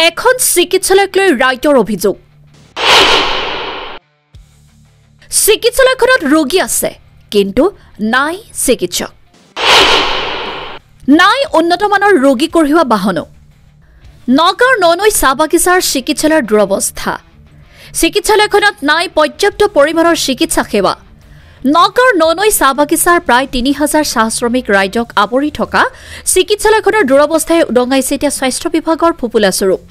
এখন চিকিৎসালয়ক লৈ ৰাইজৰ অভিযোগ চিকিৎসালয়খনত ৰোগী আছে কিন্তু নাই চিকিৎসক নাই উন্নতমানৰ ৰোগী কঢ়িওৱা বাহনো নগাঁৱৰ ননৈ চাহ বাগিচাৰ চিকিৎসালয়ৰ দুৰৱস্থা চিকিৎসালয়খনত নাই পৰ্যাপ্ত পৰিমাণৰ চিকিৎসা সেৱা নগাঁৱৰ ননৈ চাহ বাগিচাৰ প্ৰায় ৩,০০০ চাহ শ্ৰমিক ৰাইজক আৱৰি থকা চিকিৎসালয়খনৰ দুৰৱস্থাই উদঙাইছে এতিয়া স্বাস্থ্য বিভাগৰ ফুপুলা স্বৰূপ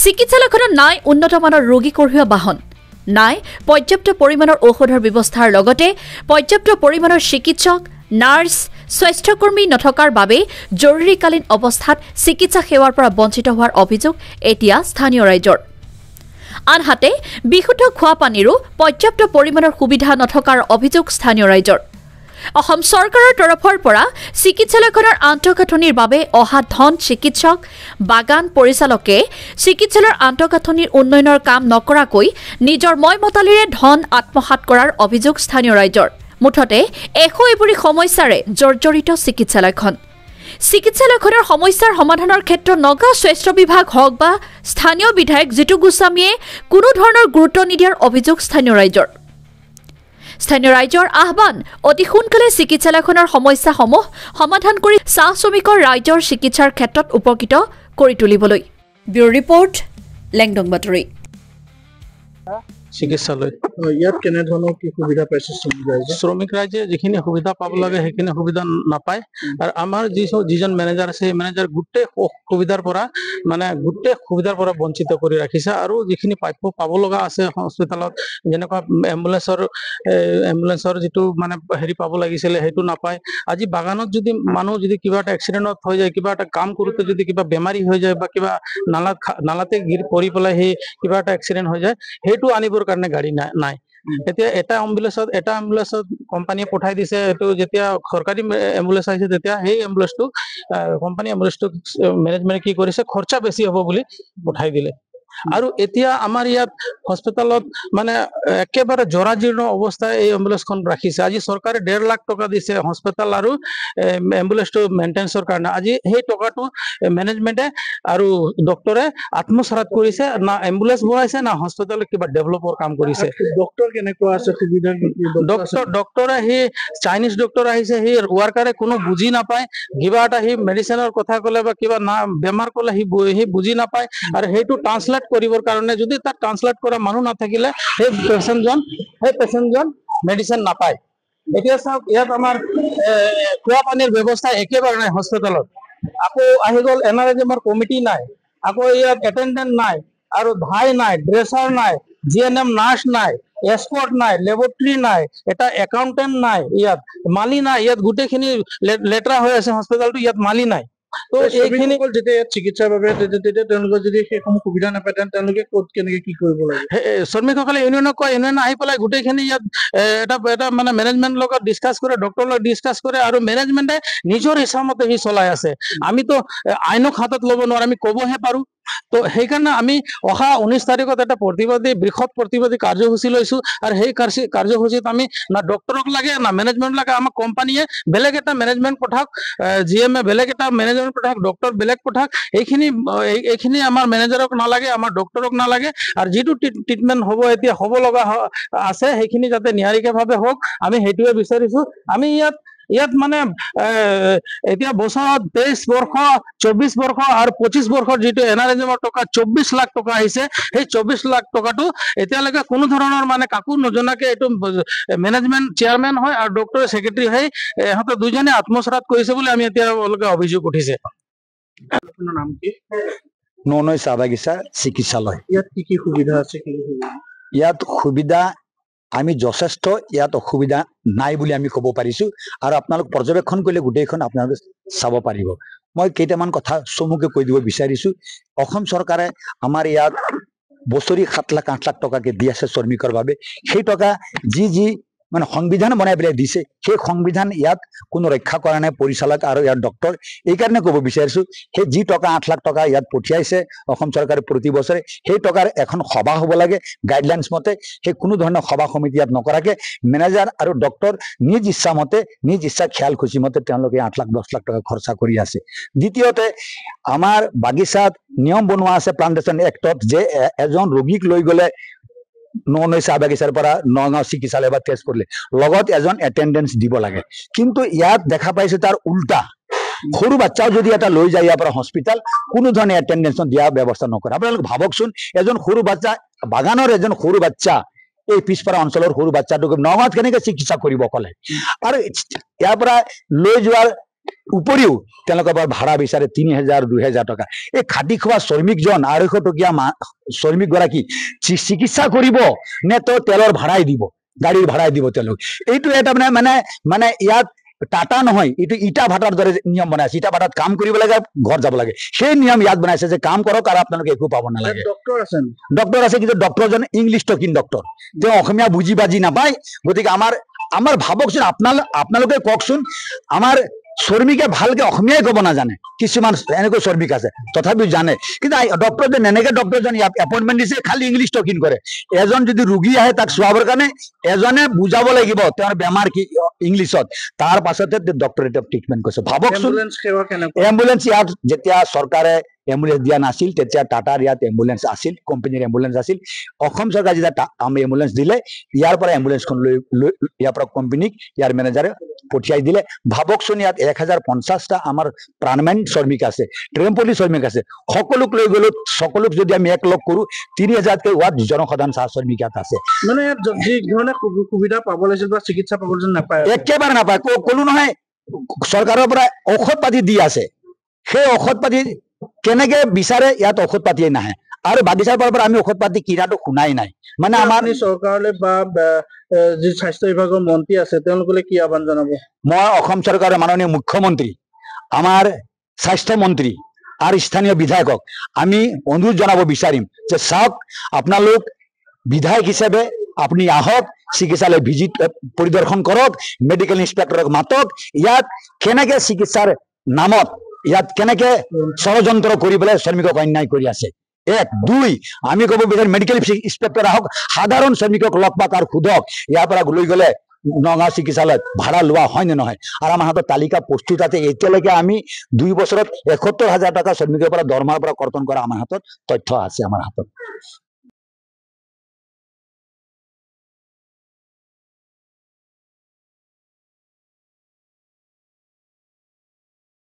চিকিৎসালয়খনত নাই উন্নতমানৰ ৰোগী কঢ়িওৱা বাহন নাই পৰ্যাপ্ত পৰিমাণৰ ঔষধৰ ব্যৱস্থাৰ লগতে পৰ্যাপ্ত পৰিমাণৰ চিকিৎসক নাৰ্ছ স্বাস্থ্যকৰ্মী নথকাৰ বাবে জৰুৰীকালীন অৱস্থাত চিকিৎসা সেৱাৰ পৰা বঞ্চিত হোৱাৰ অভিযোগ এতিয়া স্থানীয় ৰাইজৰ আনহাতে বিশুদ্ধ খোৱা পানীৰো পৰ্যাপ্ত পৰিমাণৰ সুবিধা নথকাৰ অভিযোগ স্থানীয় ৰাইজৰ অসম চৰকাৰৰ তৰফৰ পৰা চিকিৎসালয়খনৰ আন্তঃগাঁথনিৰ বাবে অহা ধন চিকিৎসক বাগান পৰিচালকে চিকিৎসালয়ৰ আন্তঃগাঁথনিৰ উন্নয়নৰ কাম নকৰাকৈ নিজৰ ময়মতালিৰে ধন আত্মসাৎ কৰাৰ অভিযোগ স্থানীয় ৰাইজৰ মুঠতে এশৈবুৰি সমস্যাৰে জৰ্জৰিত চিকিৎসালয়খন চিকিৎসালয়খনৰ সমস্যাৰ সমাধানৰ ক্ষেত্ৰত নগাঁও স্বাস্থ্য বিভাগ হওক বা স্থানীয় বিধায়ক জিতু গোস্বামীয়ে কোনো ধৰণৰ গুৰুত্ব নিদিয়াৰ অভিযোগ স্থানীয় ৰাইজৰ আহ্বান অতি সোনকালে চিকিৎসালয়খনৰ সমস্যাসমূহ সমাধান কৰি চাহ শ্ৰমিকৰ ৰাইজৰ চিকিৎসাৰ ক্ষেত্ৰত উপকৃত কৰি তুলিবলৈ ব্যুৰ ৰিপৰ্ট লেংডং বাতৰি চিকিৎসালয় ইয়াত কেনে ধৰণৰ কি সুবিধা পাইছে শ্ৰমিক ৰাইজে যিখিনি সুবিধা পাব লাগে সেইখিনি সুবিধা নাপায় আৰু আমাৰ যিজন মেনেজাৰ আছে সেই মেনেজাৰ গোটেই সুবিধাৰ পৰা বঞ্চিত কৰি ৰাখিছে আৰু যিখিনি প্ৰাপ্য পাব লগা আছে হস্পিটেলত যেনেকুৱা এম্বুলেন্সৰ যিটো মানে হেৰি পাব লাগিছিলে সেইটো নাপায় আজি বাগানত যদি মানুহ যদি কিবা এটা এক্সিডেণ্টত হৈ যায় কিবা এটা কাম কৰোঁতে যদি কিবা বেমাৰী হৈ যায় বা কিবা নালাতে পৰি পেলাই সেই কিবা এটা এক্সিডেণ্ট হৈ যায় সেইটো আনিবৰ কাৰণে গাড়ী নাই এতিয়া এটা এম্বুলেন্সত কোম্পানীয়ে পঠাই দিছে এইটো যেতিয়া চৰকাৰী এম্বুলেন্স আহিছে তেতিয়া সেই এম্বুলেন্সটো কোম্পানী এম্বুলেন্সটো মেনেজমেণ্টে কি কৰিছে খৰচা বেছি হ'ব বুলি পঠাই দিলে আৰু এতিয়া আমাৰ ইয়াত হস্পিটেলত মানে একেবাৰে জৰাজীৰ্ণ অৱস্থায় এই এম্বুলেন্সখন ৰাখিছে আজি চৰকাৰে 1.5 লাখ টকা দিছে হস্পিটেল আৰু এম্বুলেন্সটো মেইনটেনেন্সৰ কাৰণে আজি সেই টকাটো মেনেজমেণ্টে আৰু ডক্টৰে আত্মসাৎ কৰিছে না এম্বুলেন্স বঢ়াইছে না হস্পিটেলত কিবা ডেভেলপৰ কাম কৰিছে ডক্টৰ কেনেকুৱা আছে সুবিধা ডক্টৰে সি চাইনিজ ডক্টৰ আহিছে সি ৱাৰ্কাৰে কোনো বুজি নাপায় কিবা এটা সি মেডিচিনৰ কথা ক'লে বা কিবা না বেমাৰ ক'লে সি বুজি নাপায় আৰু সেইটো ট্ৰান্সলেট কৰিবৰ কাৰণে যদি তাত ট্ৰান্সলেট কৰা মানুহ নাথাকিলে সেই পেচেণ্টজন মেডিচিন নাপায় এতিয়া চাওক ইয়াত আমাৰ খোৱা পানীৰ ব্যৱস্থা একেবাৰে নাই হস্পিটেলত আকৌ আহি গ'ল এনআৰএমৰ কমিটি নাই আকৌ ইয়াত এটেণ্ডেণ্ট নাই আৰু ভাই নাই ড্ৰেছাৰ নাই জিএনএম নাৰ্ছ নাই এস্কৰ্ট নাই লেবৰেটৰী নাই এটা একাউণ্টেণ্ট নাই ইয়াত মালি নাই ইয়াত গোটেইখিনি লেতেৰা হৈ আছে হস্পিটেলটো ইয়াত মালি নাই তো এইখিনি যেতিয়া ইয়াত চিকিৎসাৰ বাবে তেতিয়া তেওঁলোকে যদি সেইসমূহ সুবিধা নাপায় তেওঁলোকে ক'ত কেনেকে কি কৰিব লাগে শ্ৰমিকসকলে ইউনিয়নক কয় ইউনিয়ন আহি পেলাই গোটেইখিনি ইয়াত এটা মানে মেনেজমেণ্ট লগত ডিছকাছ কৰে ডক্টৰৰ লগত ডিছকাছ কৰে আৰু মেনেজমেণ্টে নিজৰ ইচ্ছামতে সি চলাই আছে আমিতো আইনক হাতত ল'ব নোৱাৰো আমি ক'বহে পাৰো তো সেইকাৰণে আমি অহা 19 তাৰিখত এটা বৃহৎ প্ৰতিবাদী কাৰ্যসূচী লৈছো আৰু সেই কাৰ্যসূচীত আমি না ডক্টৰক লাগে না মেনেজমেণ্ট লাগে আমাক কোম্পানীয়ে বেলেগ এটা মেনেজমেণ্ট পঠাওক জিএমএ বেলেগ এটা মেনেজমেণ্ট পঠাওক ডক্টৰ বেলেগ পঠাওক এইখিনি আমাৰ মেনেজাৰক নালাগে আমাৰ ডক্টৰক নালাগে আৰু যিটো ট্ৰিটমেণ্ট হ'ব এতিয়া হ'ব লগা আছে সেইখিনি যাতে নিয়াৰিকভাৱে হওক আমি সেইটোৱে বিচাৰিছো আমি ইয়াত মানে এতিয়া বছৰত 23 বৰ্ষ 24 বৰ্ষ আৰু 25 বৰ্ষৰ যিটো এনআৰএমৰ টকা 24 লাখ টকা আহিছে সেই 24 লাখ টকাটো এতিয়ালৈকে কোনো ধৰণৰ মানে কাকো নজনাকে এইটো মেনেজমেণ্ট চেয়াৰমেন হয় আৰু ডক্টৰ ছেক্ৰেটাৰী হয় ইহঁতে দুজনে আত্মসাৎ কৰিছে বুলি আমি এতিয়ালৈকে অভিযোগ উঠিছে আপোনাৰ নাম কি ননৈ চাহ বাগিচা চিকিৎসালয় ইয়াত কি সুবিধা আছে ইয়াত সুবিধা আমি যথেষ্ট ইয়াত অসুবিধা নাই বুলি আমি ক'ব পাৰিছো আৰু আপোনালোক পৰ্যবেক্ষণ কৰিলে গোটেইখন আপোনালোকে চাব পাৰিব মই কেইটামান কথা চমুকে কৈ দিব বিচাৰিছো অসম চৰকাৰে আমাৰ ইয়াত বছৰি 7 লাখ 8 লাখ টকাকে দি আছে শ্ৰমিকৰ বাবে সেই টকা যি মানে সংবিধান বনাই পেলাই দিছে, সেই সংবিধান ইয়াত কোনো ৰক্ষা কৰা নাই পৰিচালক আৰু ইয়াৰ ডক্টৰ। এইকাৰণে ক'ব বিচাৰিছো, সেই যি টকা 8 লাখ টকা ইয়াত পঠিয়াইছে অসম চৰকাৰে প্ৰতি বছৰে, সেই টকাৰ এখন সভা হ'ব লাগে গাইডলাইনছ মতে। সেই কোনো ধৰণৰ সভা সমিতি ইয়াত নকৰাকে মেনেজাৰ আৰু ডক্টৰ নিজ ইচ্ছা মতে, নিজ ইচ্ছা খেয়াল খুচি মতে তেওঁলোকে 8 লাখ 10 লাখ টকা খৰচা কৰি আছে। দ্বিতীয়তে আমাৰ বাগিচাত নিয়ম বনোৱা আছে প্লান্টেশ্যন এক্টত, যে এজন ৰোগীক লৈ গ'লে ননৈ চাহ বাগিচাৰ পৰা নগাঁও চিকিৎসালয় বা তেজ কৰিলে লগত এজন এটেণ্ডেঞ্চ দিব লাগে। কিন্তু ইয়াত দেখা পাইছে তাৰ উল্টা, সৰু বাচ্চাও যদি এটা লৈ যায় ইয়াৰ পৰা হস্পিটেল, কোনো ধৰণে এটেণ্ডেঞ্চ দিয়া ব্যৱস্থা নকৰে। আপোনালোকে ভাবকচোন, এজন সৰু বাচ্চা, বাগানৰ এজন সৰু বাচ্চা, এই পিছপৰা অঞ্চলৰ সৰু বাচ্চাটোক নগাঁৱত কেনেকে চিকিৎসা কৰিব ক'লে? আৰু ইয়াৰ পৰা লৈ যোৱাৰ উপৰিও তেওঁলোকৰ পৰা ভাড়া বিচাৰে 3000 2000 টকা। এই খাটি খোৱা শ্ৰমিকজন 250 টকীয়া শ্ৰমিক গৰাকী চিকিৎসা কৰিব নে তো তেলৰ ভাড়াই দিব, গাড়ীৰ ভাড়াই দিব তেওঁলোক? এইটো এটা মানে ইয়াত টাটা নহয়, এইটো ইটা ভাটাৰ দৰে নিয়ম বনাইছে। ইটা ভাটাত কাম কৰিব লাগে, ঘৰ যাব লাগে, সেই নিয়ম ইয়াত বনাইছে যে কাম কৰক আৰু আপোনালোকে একো পাব নালাগে। ডক্টৰ আছে, কিন্তু ডক্টৰজন ইংলিছ টকিং ডক্টৰ, তেওঁ অসমীয়া বুজি বাজি নাপায়। গতিকে আমাৰ ভাবকচোন, আপোনালোকে কওকচোন, আমাৰ শ্ৰমিকে ভালকে অসমীয়াই ক'ব নাজানে, কিছুমান এনেকৈ শ্ৰমিক আছে তথাপিও জানে, কিন্তু ডক্টৰজন এনেকে ডক্টৰজন এপইণ্টমেণ্ট দিছে, খালি ইংলিছ টকিং কৰে। এজন যদি ৰোগী আহে তাক চোৱাবৰ কাৰণে এজনে বুজাব লাগিব তেওঁৰ বেমাৰ কি ইংলিছত, তাৰ পাছতে ডক্টৰে ট্ৰিটমেণ্ট কৰিছে। ভাবকচোন, এম্বুলেন্স ইয়াত যেতিয়া চৰকাৰে এম্বুলেন্স দিয়া নাছিল তেতিয়া টাটাৰ ইয়াত এম্বুলেন্স আছিল, কোম্পানীৰ এম্বুলেন্স আছিল। অসম চৰকাৰে যেতিয়া এম্বুলেন্স দিলে, ইয়াৰ পৰা এম্বুলেন্সখন লৈ ইয়াৰ পৰা কোম্পানীক ইয়াৰ মেনেজাৰে পঠিয়াই দিলে। ভাবকচোন, ইয়াত 1050টা আমাৰ প্ৰাণৱান শ্ৰমিক আছে, ট্ৰেম্পলি শ্ৰমিক আছে, সকলোক লৈ গ'লো, সকলোক যদি আমি এক লগ কৰো 3000তকৈ হোৱা জনসাধাৰণ চাহ শ্ৰমিক ইয়াত আছে। মানে ইয়াত যি ধৰণে সুবিধা পাব লাগিছিল বা চিকিৎসা পাব যেন নাপায়, একেবাৰে নাপায়। ক'লো নহয়, চৰকাৰৰ পৰা ঔষধ পাতি দি আছে, সেই ঔষধ পাতি কেনেকে বিচাৰে, ইয়াত ঔষধ পাতিয়ে নাহে। আৰু বাগিচাৰ পৰা আমি ঔষধ পাতি কিনাটো শুনাই নাই। মানে আমাৰ চৰকাৰলৈ বা যি স্বাস্থ্য বিভাগৰ মন্ত্ৰী আছে তেওঁলোকলৈ কি আহ্বান জনাব? মই অসম চৰকাৰৰ মাননীয় মুখ্যমন্ত্ৰী, আমাৰ স্বাস্থ্য মন্ত্ৰী আৰু স্থানীয় বিধায়কক আমি অনুৰোধ জনাব বিচাৰিম যে চাওক, আপোনালোক বিধায়ক হিচাপে আপুনি আহক, চিকিৎসালয় ভিজিট পৰিদৰ্শন কৰক, মেডিকেল ইন্সপেক্টৰক মাতক, ইয়াত কেনেকে চিকিৎসাৰ নামত ইয়াত কেনেকে ষড়যন্ত্ৰ কৰি পেলাই শ্ৰমিকক অন্যায় কৰি আছে। 1 2 আমি ক'ব বিচাৰিম, মেডিকেল ইন্সপেক্টৰ আহক, সাধাৰণ শ্ৰমিকক লগ পাক আৰু সোধক ইয়াৰ পৰা লৈ গ'লে নগাঁও চিকিৎসালয়ত ভাড়া লোৱা হয় নে নহয়। আৰু আমাৰ হাতত তালিকা প্ৰস্তুত আছে। এতিয়ালৈকে আমি 2 বছৰত 71000 টকা শ্ৰমিকৰ পৰা দৰমহাৰ পৰা কৰ্তন কৰা আমাৰ হাতত তথ্য আছে, আমাৰ হাতত।